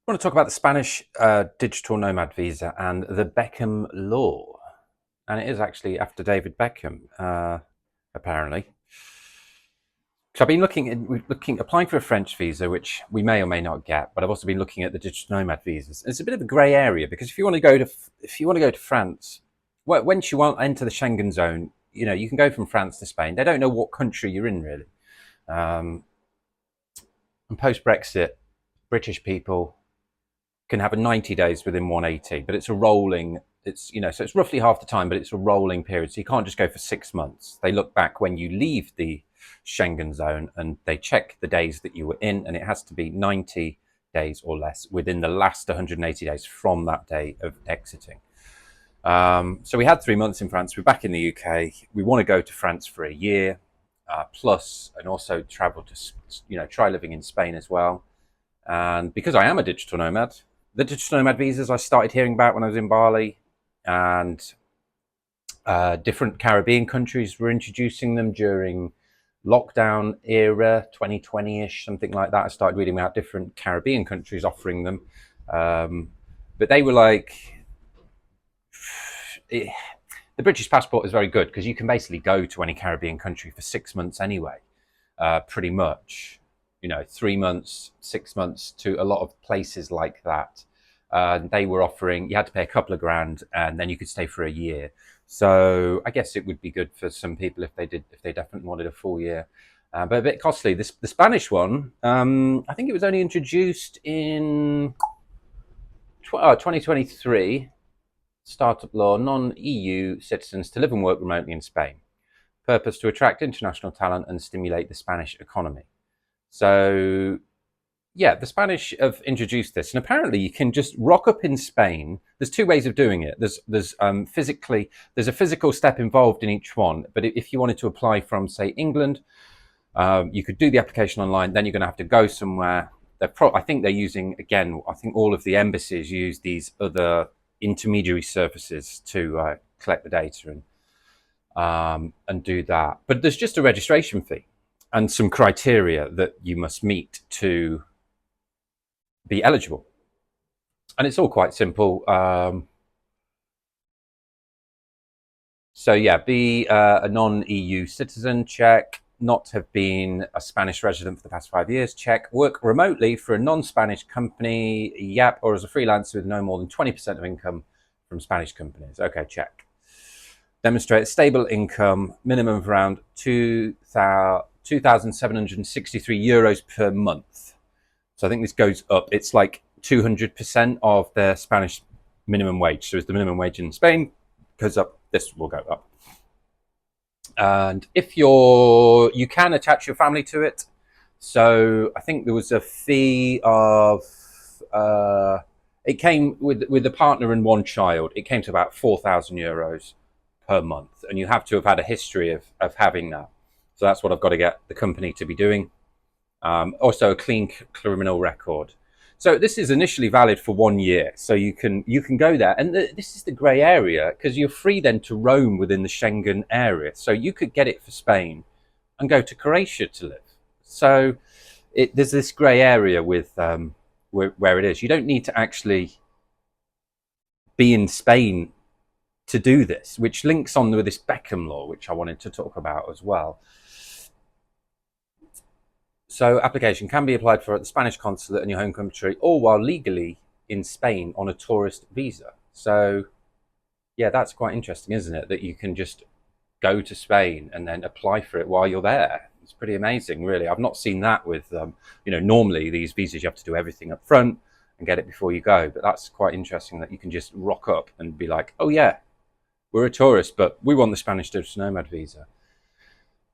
I want to talk about the Spanish digital nomad visa and the Beckham law. And it is actually after David Beckham, apparently. So I've been applying for a French visa, which we may or may not get, but I've also been looking at the digital nomad visas. And it's a bit of a grey area because if you want to go to France, once you want to enter the Schengen zone, you can go from France to Spain. They don't know what country you're in really. And post Brexit, British people can have a 90 days within 180, but it's a rolling, so it's roughly half the time, but it's a rolling period. So you can't just go for 6 months. They look back when you leave the Schengen zone and they check the days that you were in, and it has to be 90 days or less within the last 180 days from that day of exiting. So we had 3 months in France. We're back in the UK. We want to go to France for a year, plus, and also travel to, try living in Spain as well. And because I am a digital nomad, the digital nomad visas I started hearing about when I was in Bali, and different Caribbean countries were introducing them during lockdown era, 2020-ish, something like that. I started reading about different Caribbean countries offering them. But they were like, the British passport is very good because you can basically go to any Caribbean country for 6 months anyway, pretty much. 3 months, 6 months to a lot of places like that. They were offering, you had to pay a couple of grand and then you could stay for a year. So I guess it would be good for some people if they definitely wanted a full year, but a bit costly. The Spanish one, I think it was only introduced in 2023. Startup law, non-EU citizens to live and work remotely in Spain. Purpose to attract international talent and stimulate the Spanish economy. So, yeah, the Spanish have introduced this, and apparently you can just rock up in Spain. There's two ways of doing it. There's a physical step involved in each one. But if you wanted to apply from, say, England, you could do the application online. Then you're going to have to go somewhere. I think they're using, again, I think all of the embassies use these other intermediary services to collect the data and do that. But there's just a registration fee and some criteria that you must meet to be eligible. And it's all quite simple. So yeah, be a non-EU citizen, check. Not have been a Spanish resident for the past 5 years, check. Work remotely for a non-Spanish company, yep, or as a freelancer with no more than 20% of income from Spanish companies. Okay, check. Demonstrate stable income, minimum of around 2,763 euros per month. So I think this goes up. It's like 200% of the Spanish minimum wage. So as the minimum wage in Spain goes up, this will go up. And if you can attach your family to it. So I think there was a fee of, it came with a partner and one child. It came to about 4,000 euros per month. And you have to have had a history of having that. So that's what I've got to get the company to be doing. Also a clean criminal record. So this is initially valid for 1 year. So you can go there. And this is the grey area because you're free then to roam within the Schengen area. So you could get it for Spain and go to Croatia to live. So there's this grey area with where it is. You don't need to actually be in Spain to do this, which links on with this Beckham law, which I wanted to talk about as well. So application can be applied for at the Spanish consulate in your home country or while legally in Spain on a tourist visa. So yeah, that's quite interesting, isn't it? That you can just go to Spain and then apply for it while you're there. It's pretty amazing, really. I've not seen that with, normally these visas, you have to do everything up front and get it before you go. But that's quite interesting that you can just rock up and be like, oh yeah, we're a tourist, but we want the Spanish digital nomad visa.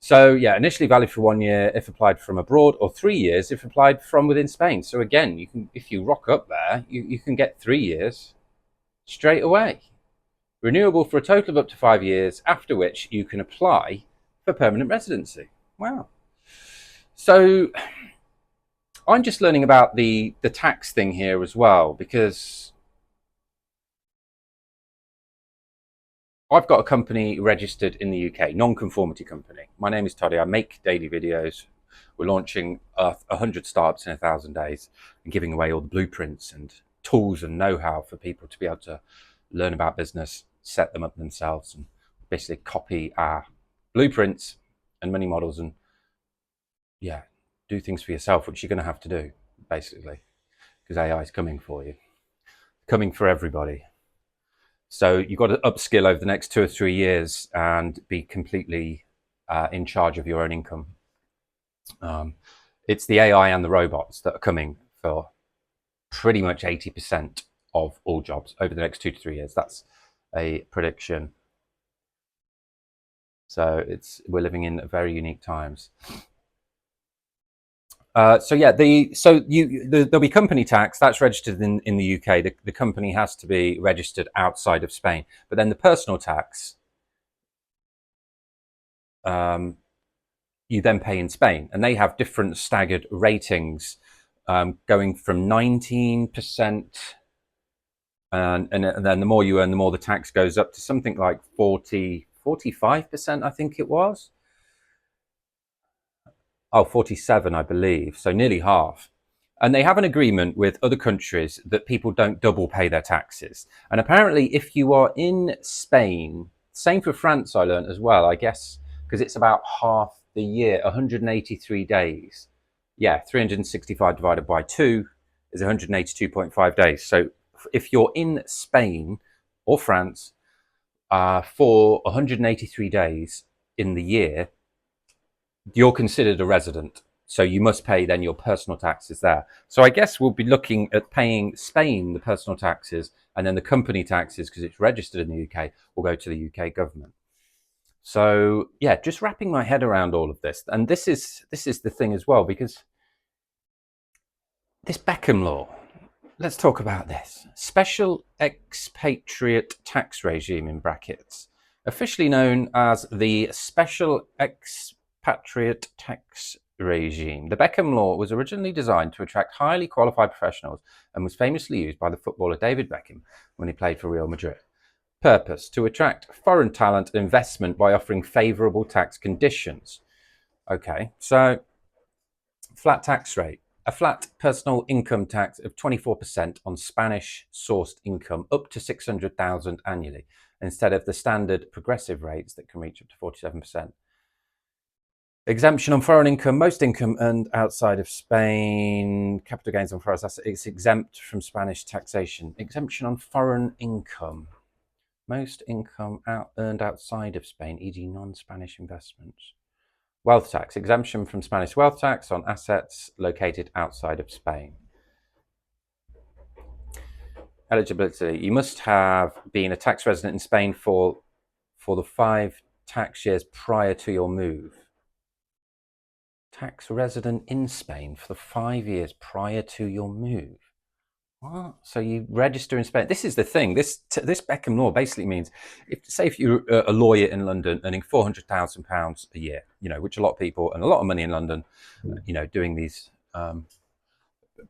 So yeah, initially valid for 1 year if applied from abroad, or 3 years if applied from within Spain. So again, if you rock up there, you can get 3 years straight away. Renewable for a total of up to 5 years, after which you can apply for permanent residency. Wow. So I'm just learning about the tax thing here as well, because I've got a company registered in the UK, nonconformity company. My name is Toddy. I make daily videos. we're launching 100 startups in 1,000 days and giving away all the blueprints and tools and know-how for people to be able to learn about business, set them up themselves, and basically copy our blueprints and money models and do things for yourself, which you're going to have to do basically, because AI is coming for you, coming for everybody. So you've got to upskill over the next 2 or 3 years and be completely in charge of your own income. It's the AI and the robots that are coming for pretty much 80% of all jobs over the next 2 to 3 years. That's a prediction. So we're living in very unique times. There'll be company tax that's registered in the UK. The company has to be registered outside of Spain, but then the personal tax you then pay in Spain, and they have different staggered ratings, going from 19%, and then the more you earn, the more the tax goes up to something like 45%, I think it was. 47, I believe. So nearly half. And they have an agreement with other countries that people don't double pay their taxes. And apparently, if you are in Spain, same for France, I learned as well, I guess, because it's about half the year, 183 days. Yeah, 365 divided by 2 is 182.5 days. So if you're in Spain or France for 183 days in the year, you're considered a resident. So you must pay then your personal taxes there. So I guess we'll be looking at paying Spain the personal taxes, and then the company taxes, because it's registered in the UK, will go to the UK government. So yeah, just wrapping my head around all of this. And this is the thing as well, because this Beckham law, let's talk about this. Special expatriate tax regime, in brackets, officially known as the Special Expatriate Tax Regime. The Beckham law was originally designed to attract highly qualified professionals and was famously used by the footballer David Beckham when he played for Real Madrid. Purpose: to attract foreign talent and investment by offering favourable tax conditions. Okay, so flat tax rate. A flat personal income tax of 24% on Spanish-sourced income up to 600,000 annually, instead of the standard progressive rates that can reach up to 47%. Exemption on foreign income. Most income earned outside of Spain, capital gains on foreign assets, it's exempt from Spanish taxation. Exemption on foreign income. Most income earned outside of Spain, e.g. non-Spanish investments. Wealth tax. Exemption from Spanish wealth tax on assets located outside of Spain. Eligibility. You must have been a tax resident in Spain for the 5 tax years prior to your move. Tax resident in Spain for the 5 years prior to your move. What? So you register in Spain. This is the thing. This Beckham law basically means, if you're a lawyer in London earning £400,000 a year, which a lot of people, and a lot of money in London, doing these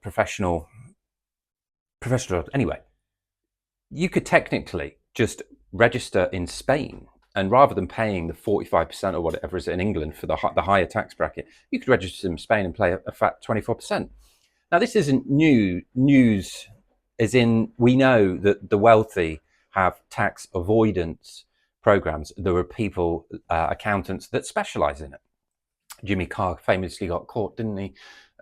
professional. Anyway, you could technically just register in Spain, and rather than paying the 45% or whatever is in England for the higher tax bracket, you could register in Spain and pay a fat 24%. Now, this isn't news, as in we know that the wealthy have tax avoidance programs. There are people, accountants, that specialize in it. Jimmy Carr famously got caught, didn't he?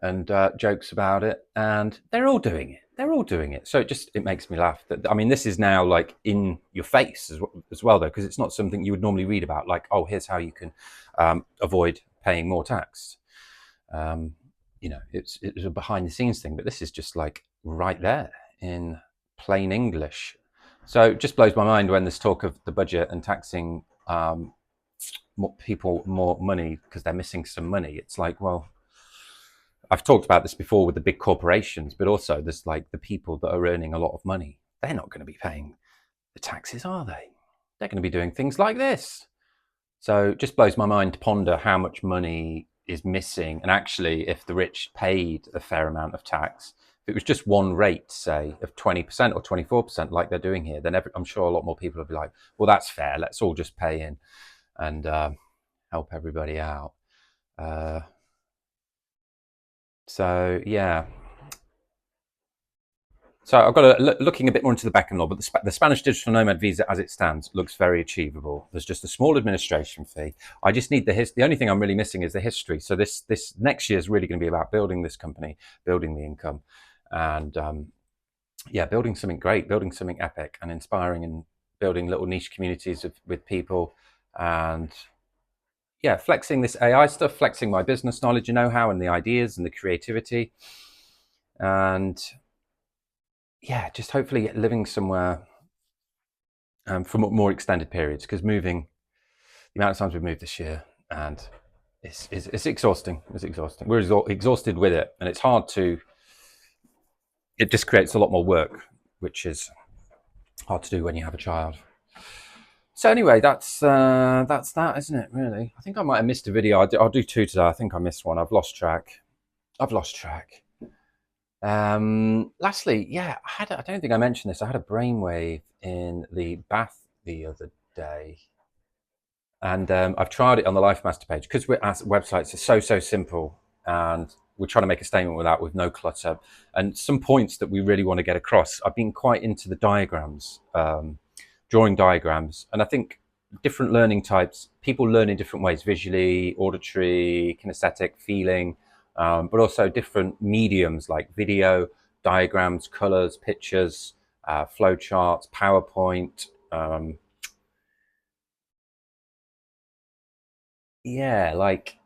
And jokes about it, and they're all doing it. So it makes me laugh. This is now like in your face as well, though, because it's not something you would normally read about. Like, oh, here's how you can avoid paying more tax. It's a behind the scenes thing, but this is just like right there in plain English. So it just blows my mind when there's talk of the budget and taxing people more money because they're missing some money. It's like, well, I've talked about this before with the big corporations, but also there's like the people that are earning a lot of money. They're not going to be paying the taxes, are they? They're going to be doing things like this. So it just blows my mind to ponder how much money is missing. And actually, if the rich paid a fair amount of tax, if it was just one rate, say, of 20% or 24% like they're doing here, then I'm sure a lot more people would be like, well, that's fair. Let's all just pay in and help everybody out. So yeah. So I've got looking a bit more into the Beckham law, but the Spanish digital nomad visa as it stands looks very achievable. There's just a small administration fee. I just need the only thing I'm really missing is the history. So this next year is really going to be about building this company, building the income, and yeah, building something great, building something epic and inspiring, and building little niche communities with people, and yeah, flexing this AI stuff, flexing my business knowledge and know-how and the ideas and the creativity, and yeah, just hopefully living somewhere for more extended periods, because moving, the amount of times we've moved this year, and it's exhausting. It's exhausting. We're exhausted with it, and it's hard to. It just creates a lot more work, which is hard to do when you have a child. So anyway, that's that, isn't it? Really, I think I might have missed a video. I'll do two today. I think I missed one. I've lost track. Lastly, yeah, I don't think I mentioned this. I had a brainwave in the bath the other day. And I've tried it on the LifeMaster page, because our websites are so simple, and we're trying to make a statement with no clutter, and some points that we really want to get across. I've been quite into the diagrams, drawing diagrams, and I think different learning types, people learn in different ways: visually, auditory, kinesthetic, feeling, but also different mediums like video, diagrams, colors, pictures, flow charts, PowerPoint. Yeah, like,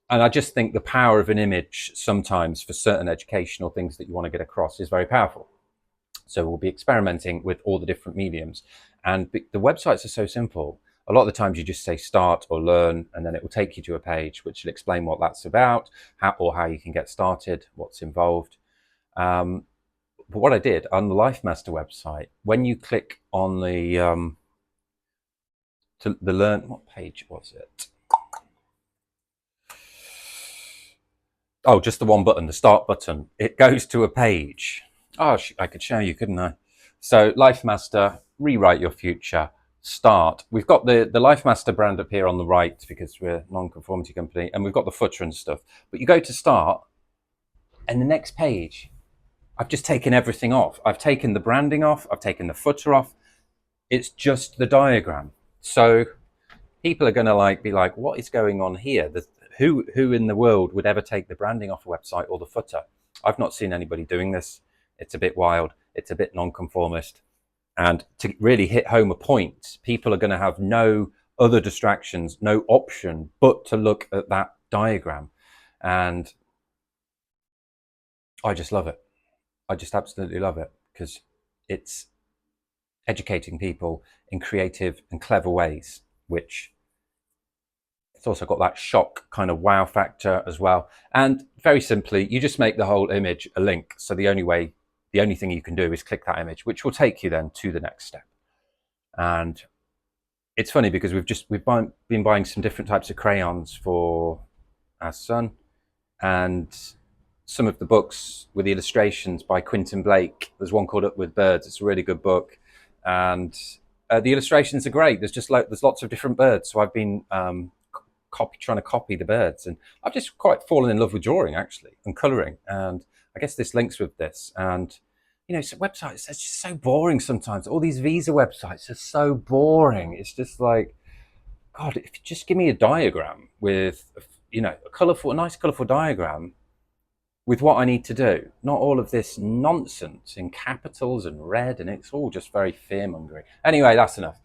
and I just think the power of an image sometimes for certain educational things that you want to get across is very powerful. So we'll be experimenting with all the different mediums, and the websites are so simple. A lot of the times you just say start or learn, and then it will take you to a page which will explain what that's about, how you can get started, what's involved. But what I did on the LifeMaster website, when you click on the learn, what page was it? Oh, just the one button, the start button. It goes to a page. Oh, I could show you, couldn't I? So LifeMaster, rewrite your future, start. We've got the LifeMaster brand up here on the right, because we're a non-conformity company, and we've got the footer and stuff. But you go to start, and the next page, I've just taken everything off. I've taken the branding off. I've taken the footer off. It's just the diagram. So people are going to be like, what is going on here? Who in the world would ever take the branding off a website or the footer? I've not seen anybody doing this. It's a bit wild. It's a bit nonconformist. And to really hit home a point, people are going to have no other distractions, no option but to look at that diagram. And I just love it. I just absolutely love it, because it's educating people in creative and clever ways, which it's also got that shock kind of wow factor as well. And very simply, you just make the whole image a link. So the only thing you can do is click that image, which will take you then to the next step. And it's funny, because we've been buying some different types of crayons for our son, and some of the books with the illustrations by Quentin Blake. There's one called Up with Birds. It's a really good book, and the illustrations are great. There's lots of different birds, so I've been trying to copy the birds, and I've just quite fallen in love with drawing, actually, and colouring. And I guess this links with this. And so websites, it's just so boring sometimes. All these visa websites are so boring. It's just like, God, if you just give me a diagram with, a nice colourful diagram with what I need to do, not all of this nonsense in capitals and red, and it's all just very fear-mongering. Anyway, that's enough.